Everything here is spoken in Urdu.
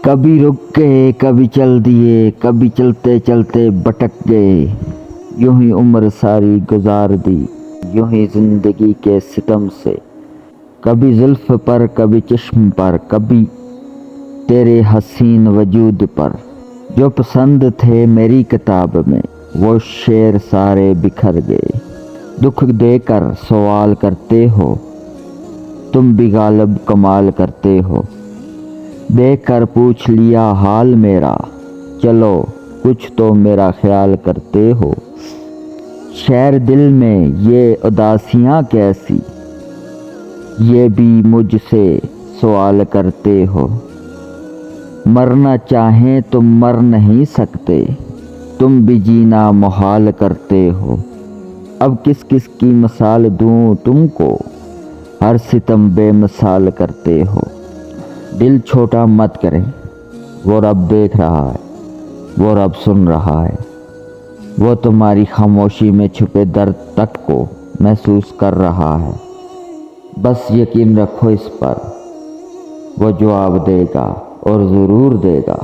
کبھی رک گئے کبھی چل دیے، کبھی چلتے چلتے بٹک گئے، یوں ہی عمر ساری گزار دی، یوں ہی زندگی کے ستم سے، کبھی زلف پر کبھی چشم پر، کبھی تیرے حسین وجود پر۔ جو پسند تھے میری کتاب میں وہ شعر سارے بکھر گئے، دکھ دے کر سوال کرتے ہو تم بھی غالب کمال کرتے ہو، دیکھ کر پوچھ لیا حال میرا، چلو کچھ تو میرا خیال کرتے ہو۔ شہر دل میں یہ اداسیاں کیسی، یہ بھی مجھ سے سوال کرتے ہو۔ مرنا چاہیں تم مر نہیں سکتے، تم بھی جینا محال کرتے ہو۔ اب کس کس کی مثال دوں تم کو، ہر ستم بے مثال کرتے ہو۔ دل چھوٹا مت کرے، وہ رب دیکھ رہا ہے، وہ رب سن رہا ہے، وہ تمہاری خاموشی میں چھپے درد تک کو محسوس کر رہا ہے۔ بس یقین رکھو اس پر، وہ جواب دے گا اور ضرور دے گا۔